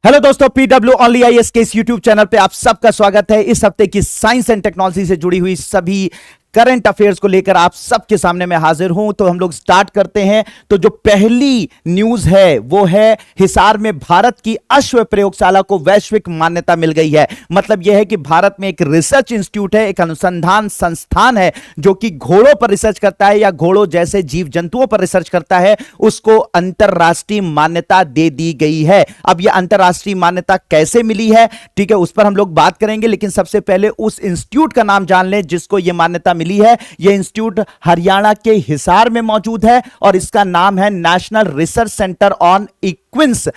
Hello दोस्तों, PW only IAS के इस यूट्यूब चैनल पे आप सबका स्वागत है। इस हफ्ते की साइंस एंड टेक्नोलॉजी से जुड़ी हुई सभी करंट अफेयर्स को लेकर आप सबके सामने मैं हाजिर हूं। तो हम लोग स्टार्ट करते हैं। तो जो पहली न्यूज है वो है हिसार में भारत की अश्व प्रयोगशाला को वैश्विक मान्यता मिल गई है। मतलब यह है कि भारत में एक रिसर्च इंस्टीट्यूट है, एक अनुसंधान संस्थान है जो कि घोड़ों पर रिसर्च करता है या घोड़ों जैसे जीव जंतुओं पर रिसर्च करता है, उसको अंतरराष्ट्रीय मान्यता दे दी गई है। अब यह अंतरराष्ट्रीय मान्यता कैसे मिली है, ठीक है, उस पर हम लोग बात करेंगे, लेकिन सबसे पहले उस इंस्टीट्यूट का नाम जान लें जिसको यह मान्यता मिली है। यह इंस्टीट्यूट हरियाणा के हिसार में मौजूद है और इसका नाम है नेशनल रिसर्च सेंटर ऑन इक्विंस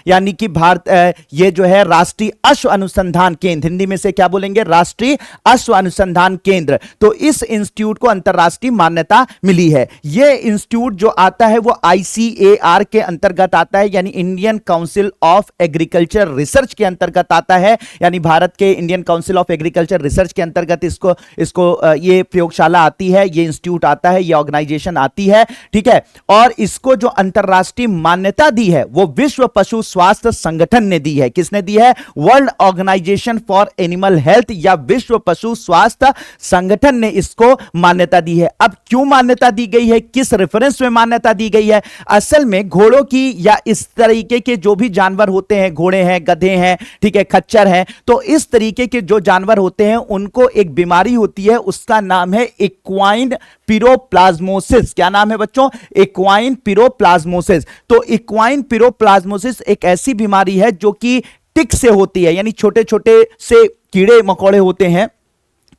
यानी कि भारत, ये जो है राष्ट्रीय अश्व अनुसंधान केंद्र, हिंदी में से क्या बोलेंगे, राष्ट्रीय अश्व अनुसंधान केंद्र। तो इस इंस्टीट्यूट को अंतरराष्ट्रीय मान्यता मिली है। यह इंस्टीट्यूट जो आता है वो आईसीएआर के अंतर्गत आता है, यानी Indian council of agriculture research के अंतर्गत आता है। यानी भारत के Indian council of agriculture research के अंतर्गत इसको ये प्रयोगशाला आती है, ये इंस्टीट्यूट आता है, ये ऑर्गेनाइजेशन आती है, ठीक है। और इसको जो अंतरराष्ट्रीय मान्यता दी है वो विश्व पशु स्वास्थ्य संगठन ने दी है। किसने दी है? World organisation for animal health या विश्व पशु स्वास्थ्य संगठन ने इसको मान्यता दी है। अब क्यों मान्यता दी गई है, किस रेफरेंस में मान्यता दी गई है? असल में घोड़ों की या इस तरीके के जो भी जानवर होते हैं, घोड़े हैं, गधे हैं, ठीक है, खच्चर हैं, तो इस तरीके के जो जानवर होते हैं उनको एक बीमारी होती है, उसका नाम है इक्वाइन पिरोप्लाज्मोसिस। क्या नाम है बच्चों? इक्वाइन पिरोप्लाज्मोसिस। तो इक्वाइन पिरोप्लाज्मोसिस एक ऐसी बीमारी है जो कि टिक से होती है, यानी छोटे छोटे से कीड़े मकोड़े होते हैं,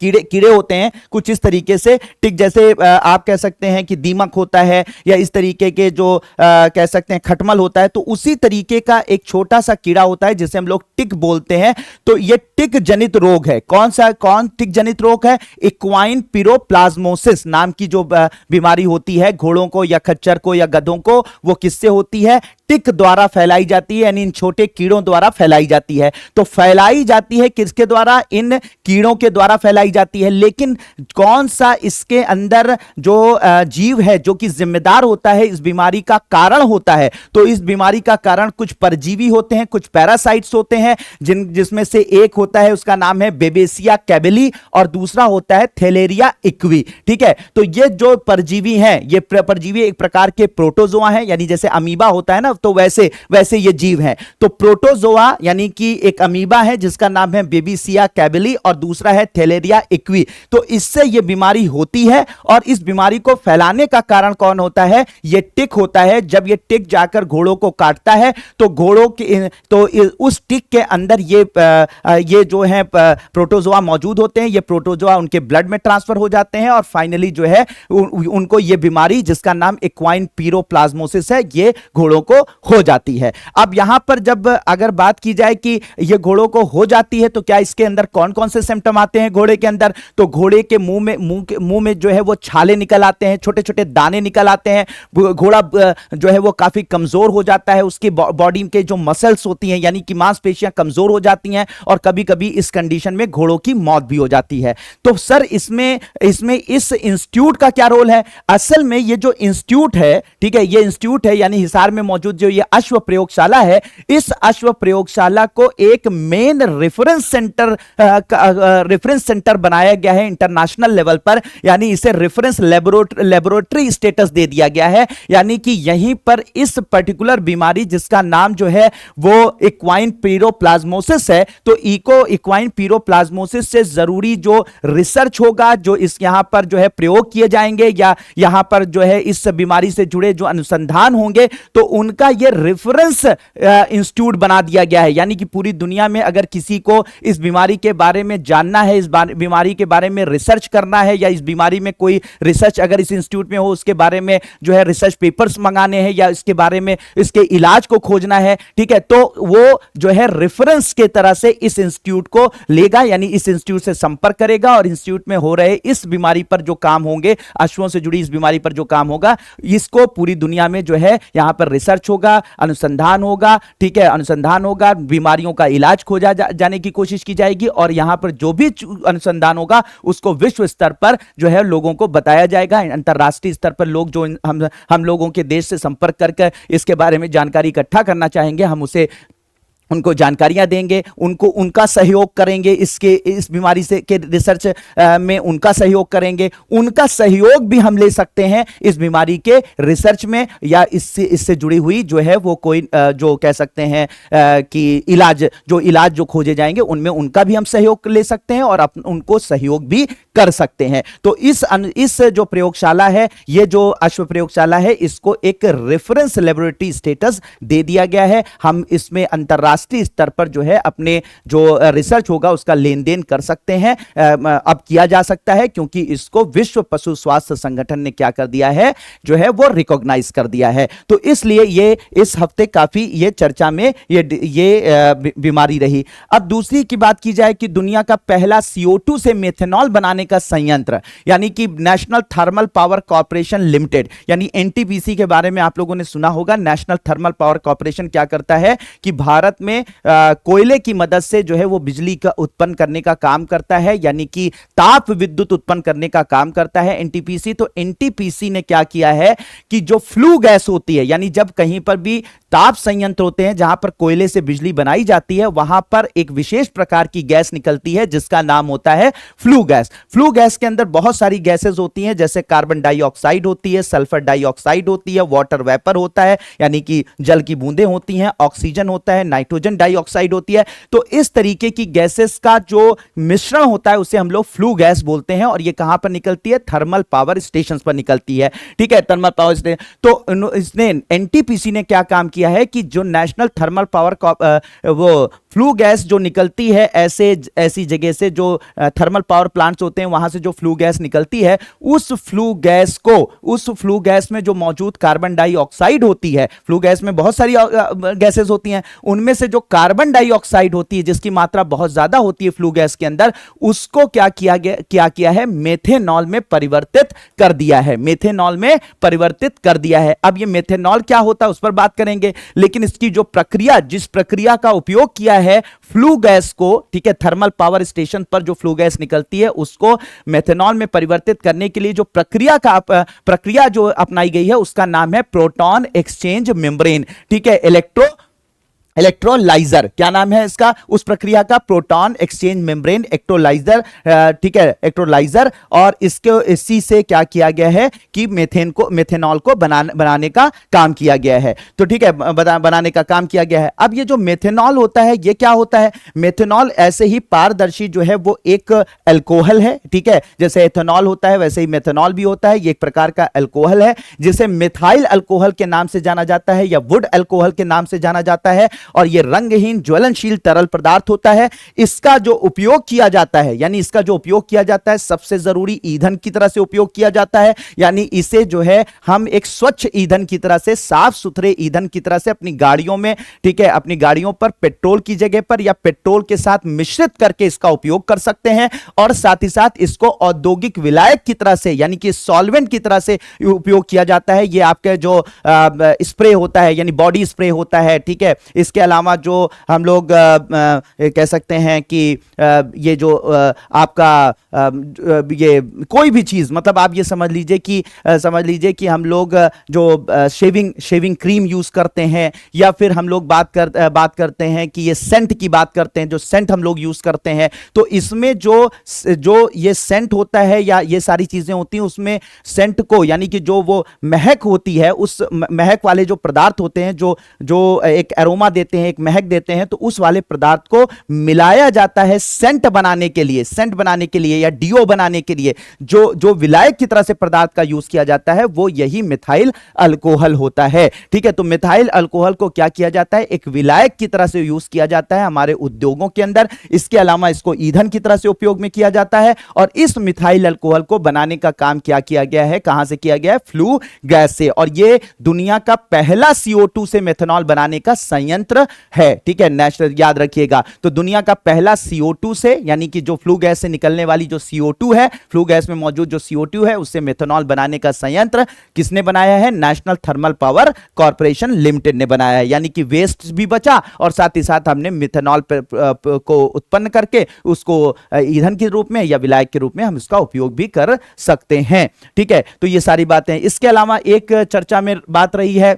कीड़े होते हैं कुछ इस तरीके से, टिक जैसे आप कह सकते हैं कि दीमक होता है, या इस तरीके के जो कह सकते हैं खटमल होता है, तो उसी तरीके का एक छोटा सा कीड़ा होता है जिसे हम लोग टिक बोलते हैं। तो ये टिक जनित रोग है। कौन टिक जनित रोग है? इक्वाइन पिरोप्लाज्मोसिस नाम की जो बीमारी होती है घोड़ों को या खच्चर को या गधों को, वो किससे होती है? टिक द्वारा फैलाई जाती है, यानी इन छोटे कीड़ों द्वारा फैलाई जाती है। तो फैलाई जाती है किसके द्वारा? इन कीड़ों के द्वारा फैलाई जाती है। लेकिन कौन सा इसके अंदर जो जीव है जो कि जिम्मेदार होता है, इस बीमारी का कारण होता है? तो इस बीमारी का कारण कुछ परजीवी होते हैं, कुछ पैरासाइट्स होते हैं, जिसमें से एक होता है, उसका नाम है बेबेसिया कैबेली, और दूसरा होता है थैलेरिया इक्वी, ठीक है। तो ये जो परजीवी हैं, ये परजीवी एक प्रकार के प्रोटोजोआ हैं, यानी जैसे अमीबा होता है ना, तो वैसे ये जीव हैं। तो प्रोटोजोआ यानी कि एक अमीबा है जिसका नाम है बेबेसिया कैबेली और दूसरा है थैलेरिया इक्वी। तो इससे ये बीमारी होती है, और इस बीमारी को फैलाने का कारण कौन होता है? ये टिक होता है। जब ये टिक जाकर घोड़ों को काटता है तो घोड़ों के तो उस टिक के अंदर ये जो है प्रोटोजोआ मौजूद होते हैं। ये प्रोटोजोआ उनके ब्लड में ट्रांसफर हो जाते हैं और फाइनली जो है उनको ये बीमारी जिसका नाम इक्वाइन पिरोप्लाज्मोसिस है, ये घोड़ों को हो जाती है। अब यहां पर जब अगर बात की जाए कि ये घोड़ों को हो जाती है तो क्या इसके अंदर कौन कौन से सिम्टम आते हैं घोड़े के अंदर? तो घोड़े के मुंह में जो है वो छाले निकल आते हैं, छोटे छोटे दाने निकल आते हैं, घोड़ा जो है वो काफी कमजोर हो जाता है, उसकी बॉडी के जो मसल्स होती हैं यानी कि मांसपेशियां कमजोर हो जाती हैं, और कभी कभी इस कंडीशन में घोड़ों की मौत भी हो जाती है। तो सर इसमें इस इंस्टीट्यूट का क्या रोल है? असल में ये जो इंस्टीट्यूट है, ठीक है, ये इंस्टीट्यूट है यानी हिसार में मौजूद जो ये अश्व प्रयोगशाला है, इस अश्व प्रयोगशाला को एक मेन रेफरेंस सेंटर बनाया गया है इंटरनेशनल लेवल पर, यानी इसे रेफरेंस लेबोरेटरी स्टेटस दे दिया गया है। यानी कि यहीं पर इस पर्टिकुलर बीमारी जिसका नाम जो है वो इक्वाइन पिरोप्लाज्मोसिस है, तो इक्वाइन पिरोप्लाज्मोसिस से जरूरी जो रिसर्च होगा, जो इस यहां पर जो है प्रयोग किए जाएंगे या यहां पर जो है इस बीमारी से जुड़े जो अनुसंधान होंगे, तो उनका ये रेफरेंस इंस्टीट्यूट बना दिया गया है। यानी कि पूरी दुनिया में अगर किसी को इस बीमारी के बारे में जानना है, इस बीमारी के बारे में रिसर्च करना है, या इस बीमारी में कोई रिसर्च अगर इस इंस्टीट्यूट में हो, उसके बारे में जो है रिसर्च पेपर्स मंगाने हैं या इसके बारे में इसके इलाज को खोजना है, ठीक है, तो वो जो है रेफरेंस के तरह से इस इंस्टीट्यूट को लेगा, यानी इस इंस्टीट्यूट से संपर्क करेगा और इंस्टीट्यूट में हो रहे इस बीमारी पर जो काम होंगे, अश्वों से जुड़ी इस बीमारी पर जो काम होगा, इसको पूरी दुनिया में जो है यहां पर रिसर्च होगा, अनुसंधान होगा, ठीक है, अनुसंधान होगा, बीमारियों का इलाज खोजा जाने की कोशिश की जाएगी, और यहां पर जो भी अनुसंधान होगा उसको विश्व स्तर पर जो है लोगों को बताया जाएगा। अंतरराष्ट्रीय स्तर पर लोग जो हम लोगों के देश से संपर्क करके इसके बारे में जानकारी इकट्ठा करना चाहेंगे, हम उसे उनको जानकारियां देंगे, उनको उनका सहयोग करेंगे, इस बीमारी से के रिसर्च में उनका सहयोग करेंगे। उनका सहयोग भी हम ले सकते हैं इस बीमारी के रिसर्च में, या इससे जुड़ी हुई जो है वो कोई जो कह सकते हैं कि इलाज जो खोजे जाएंगे उनमें उनका भी हम सहयोग ले सकते हैं और उनको सहयोग भी कर सकते हैं। तो इस जो प्रयोगशाला है, ये जो अश्व प्रयोगशाला है, इसको एक रेफरेंस लेबोरेटरी स्टेटस दे दिया गया है। हम इसमें अंतरराष्ट्रीय स्तर पर जो है अपने जो रिसर्च होगा उसका लेन देन कर सकते हैं, अब किया जा सकता है, क्योंकि इसको विश्व पशु स्वास्थ्य संगठन ने क्या कर दिया है, जो है वो रिकॉग्नाइज कर दिया है। तो इसलिए ये इस हफ्ते काफी ये चर्चा में ये बीमारी रही। अब दूसरी की बात की जाए कि दुनिया का पहला CO2 से मेथनॉल बनाने का संयंत्र, यानी कि national thermal power corporation limited, यानी NTPC के बारे में आप लोगों ने सुना होगा। नेशनल थर्मल पावर कॉर्पोरेशन क्या करता है कि भारत में कोयले की मदद से जो है वो बिजली का उत्पन्न करने का काम करता है, यानी कि ताप विद्युत उत्पन्न करने का काम करता है NTPC। तो NTPC ने क्या किया है कि जो फ्लू गैस होती है, यानी जब कहीं पर भी ताप संयंत्र होते हैं जहां पर कोयले से बिजली बनाई जाती है, वहां पर एक विशेष प्रकार की गैस निकलती है जिसका नाम होता है फ्लू गैस। फ्लू गैस के अंदर बहुत सारी गैसेस होती हैं, जैसे कार्बन डाइऑक्साइड होती है, सल्फर डाइऑक्साइड होती है, वाटर वेपर होता है यानी कि जल की बूंदें होती हैं, ऑक्सीजन होता है, नाइट्रोजन डाइऑक्साइड होती है। तो इस तरीके की गैसेस का जो मिश्रण होता है उसे हम लोग फ्लू गैस बोलते हैं, और ये कहां पर निकलती है, थर्मल पावर स्टेशन पर निकलती है। ठीक है, थर्मल पावर स्टेशन। तो इसने NTPC ने क्या काम किया है कि जो नेशनल थर्मल पावर वो फ्लू गैस जो निकलती है ऐसी जगह से, जो थर्मल पावर प्लांट्स होते हैं वहां से जो फ्लू गैस निकलती है, उस फ्लू गैस में जो मौजूद कार्बन डाइऑक्साइड होती है, फ्लू गैस में बहुत सारी गैसेस होती हैं, उनमें से जो कार्बन डाइऑक्साइड होती है जिसकी मात्रा बहुत ज्यादा होती है फ्लू गैस के अंदर, उसको क्या किया है, मेथेनॉल में परिवर्तित कर दिया है। मेथेनॉल में परिवर्तित कर दिया है। अब ये मेथेनॉल क्या होता है उस पर बात करेंगे, लेकिन इसकी जो प्रक्रिया, जिस प्रक्रिया का उपयोग किया है फ्लू गैस को, ठीक है, थर्मल पावर स्टेशन पर जो फ्लू गैस निकलती है उसको मेथेनॉल में परिवर्तित करने के लिए जो प्रक्रिया जो अपनाई गई है उसका नाम है प्रोटॉन एक्सचेंज मेम्ब्रेन। ठीक है, इलेक्ट्रोलाइजर, क्या नाम है इसका, उस प्रक्रिया का, प्रोटॉन एक्सचेंज मेम्ब्रेन इलेक्ट्रोलाइजर। ठीक है, इलेक्ट्रोलाइजर। और इसी से क्या किया गया है कि मेथेनॉल को बनाने का काम किया गया है। तो ठीक है, बनाने का काम किया गया है। अब ये जो मेथेनॉल होता है ये क्या होता है, मेथेनॉल ऐसे ही पारदर्शी जो है वो एक अल्कोहल है। ठीक है, जैसे एथेनॉल होता है वैसे ही मेथेनॉल भी होता है। ये एक प्रकार का अल्कोहल है जिसे मिथाइल अल्कोहल के नाम से जाना जाता है या वुड अल्कोहल के नाम से जाना जाता है, और यह रंगहीन ज्वलनशील तरल पदार्थ होता है। इसका जो उपयोग किया जाता है, यानी इसका जो उपयोग किया जाता है सबसे जरूरी ईंधन की तरह से उपयोग किया जाता है, यानी इसे जो है हम एक स्वच्छ ईंधन की तरह से, साफ सुथरे ईंधन की तरह से अपनी गाड़ियों में, ठीक है, अपनी गाड़ियों पर पेट्रोल की जगह पर या पेट्रोल के साथ मिश्रित करके इसका उपयोग कर सकते हैं, और साथ ही साथ इसको औद्योगिक विलायक की तरह से, यानी कि सॉल्वेंट की तरह से उपयोग किया जाता है। ये आपके जो स्प्रे होता है, यानी बॉडी स्प्रे होता है, ठीक है, इसके अलावा जो हम लोग कह सकते हैं कि ये जो आपका ये कोई भी चीज, मतलब आप ये समझ लीजिए कि हम लोग जो शेविंग क्रीम यूज करते हैं, या फिर हम लोग बात करते हैं कि ये सेंट की बात करते हैं, जो सेंट हम लोग यूज करते हैं, तो इसमें जो ये सेंट होता है या ये सारी चीजें होती हैं, उसमें सेंट को, यानी कि जो वो महक होती है, उस महक वाले जो पदार्थ होते हैं जो एक एरोमा देते हैं, एक महक देते हैं, तो उस वाले पदार्थ को मिलाया जाता है सेंट बनाने के लिए या डीओ बनाने के लिए। जो विलायक की तरह से पदार्थ का यूज किया जाता है वो यही मिथाइल अल्कोहल होता है। ठीक है, तो मिथाइल अल्कोहल को क्या किया जाता है, एक विलायक की तरह से यूज किया जाता है हमारे उद्योगों के अंदर। इसके अलावा इसको ईंधन की तरह से उपयोग में किया जाता है, और इस मिथाइल अल्कोहल को बनाने का काम क्या किया गया है, कहां से किया गया है, फ्लू गैस से। और यह दुनिया का पहला CO2 से मेथनॉल बनाने का संयंत्र है। ठीक है, नेशनल, याद रखिएगा। तो दुनिया का पहला CO2 से, यानी कि जो फ्लू गैस से निकलने वाली जो CO2 है, फ्लू गैस में मौजूद जो CO2 है उससे मेथनॉल बनाने का संयंत्र किसने बनाया है, national thermal power corporation limited ने बनाया है। यानी कि वेस्ट भी बचा और साथ ही साथ हमने मेथनॉल को उत्पन्न करके उसको ईंधन के रूप में या विलायक के रूप में हम इसका उपयोग भी कर सकते हैं। ठीक है, तो ये सारी बातें। इसके अलावा एक चर्चा में बात रही है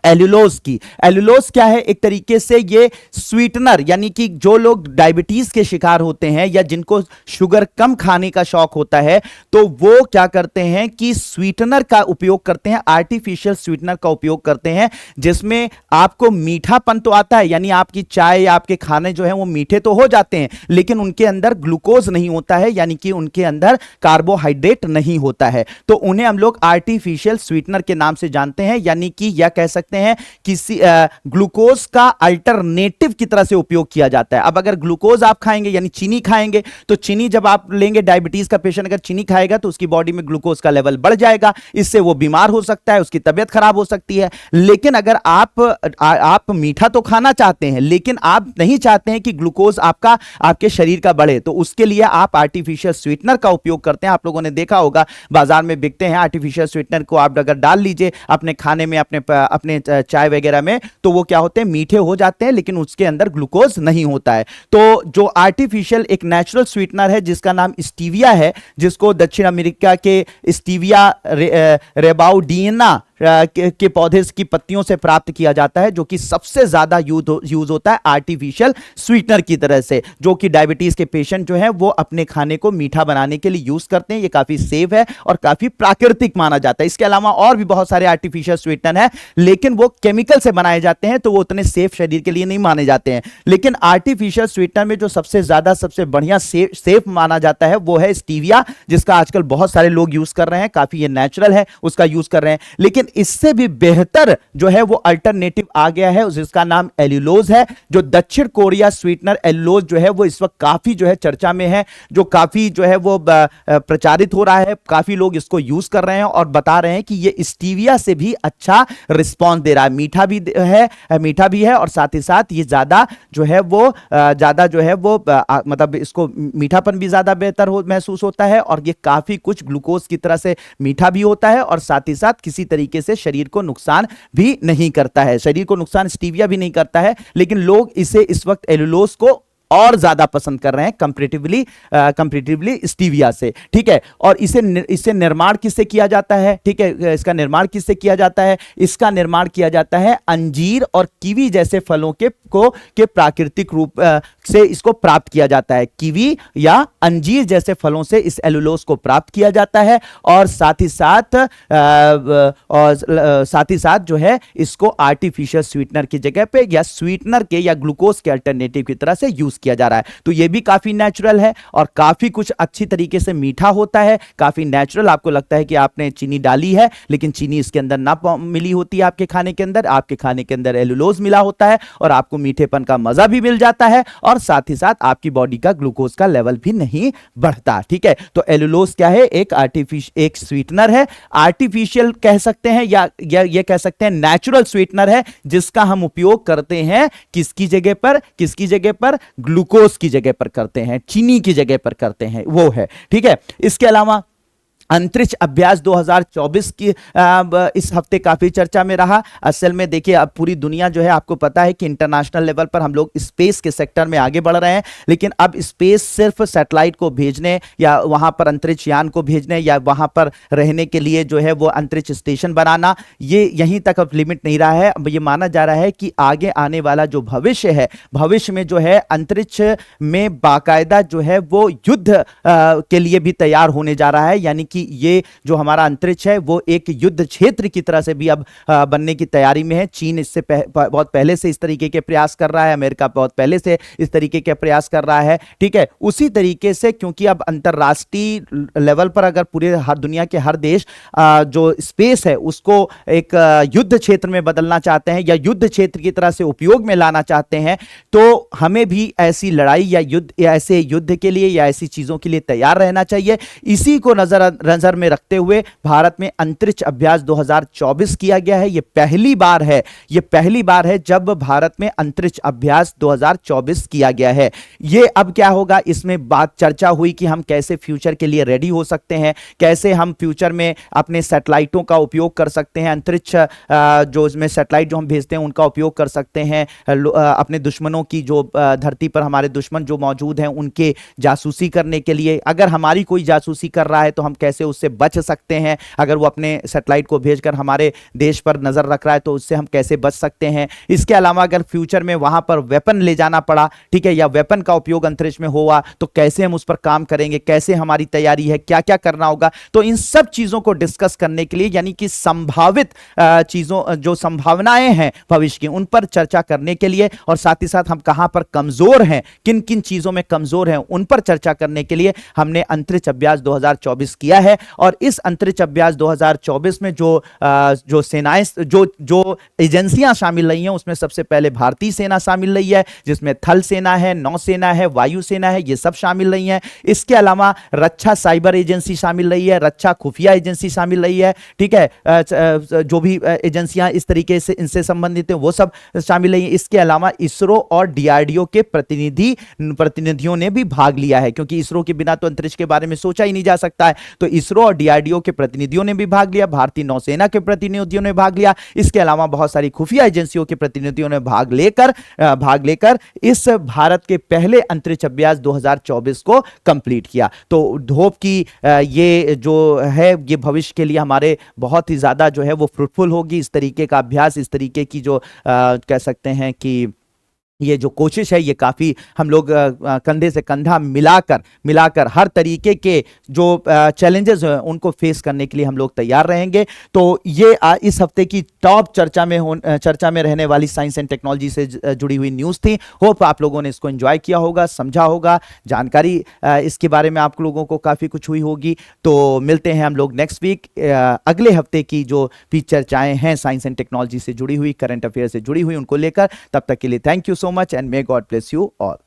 एलुलोज की। एलुलोज क्या है? एक तरीके से ये स्वीटनर, यानी कि जो लोग डायबिटीज के शिकार होते हैं या जिनको शुगर कम खाने का शौक होता है, तो वो क्या करते हैं कि स्वीटनर का उपयोग करते हैं, आर्टिफिशियल स्वीटनर का उपयोग करते हैं, जिसमें आपको मीठापन तो आता है, यानी आपकी चाय या आपके खाने जो है वो मीठे तो हो जाते हैं, लेकिन उनके अंदर ग्लूकोज नहीं होता है, यानी कि उनके अंदर कार्बोहाइड्रेट नहीं होता है। तो उन्हें हम लोग आर्टिफिशियल स्वीटनर के नाम से जानते हैं, यानी कि यह कह सकते हैं किसी ग्लूकोज का अल्टरनेटिव की तरह से उपयोग किया जाता है। अब अगर ग्लूकोज आप खाएंगे यानी चीनी खाएंगे, तो चीनी जब आप लेंगे, डायबिटीज का पेशेंट अगर चीनी खाएगा तो उसकी बॉडी में ग्लूकोज का लेवल बढ़ जाएगा, इससे वो बीमार हो सकता है, उसकी तबीयत खराब हो सकती है। लेकिन अगर आप मीठा तो खाना चाहते हैं, लेकिन आप नहीं चाहते हैं कि ग्लूकोज आपके शरीर का बढ़े, तो उसके लिए आप आर्टिफिशियल स्वीटनर का उपयोग करते हैं। आप लोगों ने देखा होगा बाजार में बिकते हैं आर्टिफिशियल स्वीटनर को, आप अगर डाल लीजिए अपने खाने में, अपने चाय वगैरह में, तो वो क्या होते हैं? मीठे हो जाते हैं, लेकिन उसके अंदर ग्लूकोज नहीं होता है। तो जो आर्टिफिशियल एक नेचुरल स्वीटनर है जिसका नाम स्टीविया है, जिसको दक्षिण अमेरिका के स्टीविया रेबाउडिना के पौधे की पत्तियों से प्राप्त किया जाता है, जो कि सबसे ज्यादा यूज होता है आर्टिफिशियल स्वीटनर की तरह से, जो कि डायबिटीज के पेशेंट जो है वो अपने खाने को मीठा बनाने के लिए यूज करते हैं। ये काफी सेफ है और काफी प्राकृतिक माना जाता है। इसके अलावा और भी बहुत सारे आर्टिफिशियल स्वीटनर है, लेकिन वो केमिकल से बनाए जाते हैं, तो वो उतने सेफ शरीर के लिए नहीं माने जाते हैं। लेकिन आर्टिफिशियल स्वीटनर में जो सबसे बढ़िया सेफ माना जाता है वो है स्टीविया, जिसका आजकल बहुत सारे लोग यूज कर रहे हैं, काफी ये नेचुरल है, उसका यूज कर रहे हैं। लेकिन इससे भी बेहतर जो है वो अल्टरनेटिव आ गया है, जिसका नाम एलुलोज है। जो दक्षिण कोरिया स्वीटनर एलुलोज जो है वो इस वक्त काफी जो है चर्चा में है, जो काफी जो है वो प्रचारित हो रहा है, काफी लोग इसको यूज कर रहे हैं और बता रहे हैं कि ये स्टीविया से भी अच्छा रिस्पॉन्स दे रहा है। मीठा भी है और साथ ही साथ ये ज्यादा जो है वो मतलब इसको मीठापन भी ज्यादा बेहतर महसूस होता है, और ये काफी कुछ ग्लूकोज की तरह से मीठा भी होता है, और साथ ही साथ किसी तरीके से शरीर को नुकसान भी नहीं करता है। शरीर को नुकसान स्टीविया भी नहीं करता है, लेकिन लोग इसे इस वक्त एलुलोज को और ज्यादा पसंद कर रहे हैं कंपैरेटिवली स्टीविया से। ठीक है, और इसे निर्माण किससे किया जाता है? ठीक है, इसका निर्माण किससे किया जाता है? इसका निर्माण किया जाता है अंजीर और कीवी जैसे फलों के प्राकृतिक रूप से इसको प्राप्त किया जाता है। कीवी या अंजीर जैसे फलों से इस एलुलोज को प्राप्त किया जाता है, और साथ ही साथ जो है इसको आर्टिफिशियल स्वीटनर की जगह पे या स्वीटनर के या ग्लूकोज के अल्टरनेटिव की तरह से यूज किया जा रहा है। तो ये भी काफी नेचुरल है और काफी कुछ अच्छी तरीके से मीठा होता है, काफी नेचुरल। आपको लगता है कि आपने चीनी डाली है, लेकिन चीनी इसके अंदर ना मिली होती है आपके खाने के अंदर, आपके खाने के अंदर एलुलोज मिला होता है, और आपको मीठेपन का मजा भी मिल जाता है, और साथ ही साथ आपकी बॉडी का ग्लूकोज का लेवल भी नहीं बढ़ता। ठीक है, तो एलुलोज क्या है? एक स्वीटनर है, आर्टिफिशियल कह सकते हैं या ये कह सकते हैं नेचुरल स्वीटनर है, जिसका हम उपयोग करते हैं किसकी जगह पर? ग्लूकोज की जगह पर करते हैं, चीनी की जगह पर करते हैं, वो है। ठीक है, इसके अलावा अंतरिक्ष अभ्यास 2024 की इस हफ्ते काफी चर्चा में रहा। असल में देखिए, अब पूरी दुनिया जो है, आपको पता है कि इंटरनेशनल लेवल पर हम लोग स्पेस के सेक्टर में आगे बढ़ रहे हैं, लेकिन अब स्पेस सिर्फ सैटेलाइट को भेजने या वहां पर अंतरिक्ष यान को भेजने या वहां पर रहने के लिए जो है वो अंतरिक्ष स्टेशन बनाना, ये यहीं तक अब लिमिट नहीं रहा है। अब ये माना जा रहा है कि आगे आने वाला जो भविष्य है, भविष्य में जो है अंतरिक्ष में बाकायदा जो है वो युद्ध के लिए भी तैयार होने जा रहा है, यानी कि ये जो हमारा अंतरिक्ष है वो एक युद्ध क्षेत्र की तरह से भी अब बनने की तैयारी में है। चीन इससे बहुत पहले से इस तरीके के प्रयास कर रहा है, अमेरिका बहुत पहले से इस तरीके के प्रयास कर रहा है। ठीक है, उसी तरीके से क्योंकि अब अंतरराष्ट्रीय लेवल पर अगर पूरे हर दुनिया के हर देश जो स्पेस है उसको एक युद्ध क्षेत्र में बदलना चाहते हैं या युद्ध क्षेत्र की तरह से उपयोग में लाना चाहते हैं, तो हमें भी ऐसी लड़ाई या युद्ध या ऐसे युद्ध के लिए या ऐसी चीजों के लिए तैयार रहना चाहिए। इसी को नजर में रखते हुए भारत में अंतरिक्ष अभ्यास 2024 किया गया है। यह पहली बार है जब भारत में अंतरिक्ष अभ्यास 2024 किया गया है। यह अब क्या होगा, इसमें बात चर्चा हुई कि हम कैसे फ्यूचर के लिए रेडी हो सकते हैं, कैसे हम फ्यूचर में अपने सैटेलाइटों का उपयोग कर सकते हैं, अंतरिक्ष जो इसमें सैटेलाइट जो हम भेजते हैं उनका उपयोग कर सकते हैं, अपने दुश्मनों की जो धरती पर हमारे दुश्मन जो मौजूद हैं उनके जासूसी करने के लिए। अगर हमारी कोई जासूसी कर रहा है तो हम कैसे कैसे उससे बच सकते हैं, अगर वो अपने सैटेलाइट को भेजकर हमारे देश पर नजर रख रहा है तो उससे हम कैसे बच सकते हैं। इसके अलावा अगर फ्यूचर में वहां पर वेपन ले जाना पड़ा, ठीक है, या वेपन का उपयोग अंतरिक्ष में हुआ तो कैसे हम उस पर काम करेंगे, कैसे हमारी तैयारी है, क्या क्या करना होगा। तो इन सब चीजों को डिस्कस करने के लिए, यानी कि संभावित चीजों, जो संभावनाएं हैं भविष्य की, उन पर चर्चा करने के लिए, और साथ ही साथ हम कहां पर कमजोर हैं, किन किन चीजों में कमजोर हैं, उन पर चर्चा करने के लिए हमने अंतरिक्ष अभ्यास 2024 किया है। और इस अंतरिक्ष अभ्यास 2024 में जो सेनाएं, जो एजेंसियां शामिल रही हैं, उसमें सबसे पहले भारतीय सेना शामिल रही है, जिसमें थल सेना है, नौसेना है, वायुसेना है, ये सब शामिल रही हैं। इसके अलावा रक्षा साइबर एजेंसी शामिल रही है, रक्षा खुफिया एजेंसी शामिल रही है, ठीक है, जो भी एजेंसियां इस तरीके से इनसे संबंधित है वो सब शामिल रही है। इसके अलावा इसरो और डीआरडीओ के प्रतिनिधियों ने भी भाग लिया है, क्योंकि इसरो के बिना तो अंतरिक्ष के बारे में सोचा ही नहीं जा सकता है। तो इसरो और डीआरडीओ के प्रतिनिधियों ने भी भाग लिया, भारतीय नौसेना के प्रतिनिधियों ने भाग लिया, इसके अलावा बहुत सारी खुफिया एजेंसियों के प्रतिनिधियों ने भाग लेकर इस भारत के पहले अंतरिक्ष अभ्यास 2024 को कंप्लीट किया। तो होप कि ये जो है ये भविष्य के लिए हमारे बहुत ही ज्यादा जो है वो फ्रूटफुल होगी। इस तरीके का अभ्यास, इस तरीके की जो कह सकते हैं कि ये जो कोशिश है, ये काफी हम लोग कंधे से कंधा मिलाकर हर तरीके के जो चैलेंजेस हैं उनको फेस करने के लिए हम लोग तैयार रहेंगे। तो ये इस हफ्ते की टॉप चर्चा में रहने वाली साइंस एंड टेक्नोलॉजी से जुड़ी हुई न्यूज़ थी। होप आप लोगों ने इसको एंजॉय किया होगा, समझा होगा, जानकारी इसके बारे में आप लोगों को काफ़ी कुछ हुई होगी। तो मिलते हैं हम लोग नेक्स्ट वीक अगले हफ्ते की जो भी चर्चाएं हैं साइंस एंड टेक्नोलॉजी से जुड़ी हुई, करंट अफेयर से जुड़ी हुई, उनको लेकर। तब तक के लिए thank you so much and may God bless you all.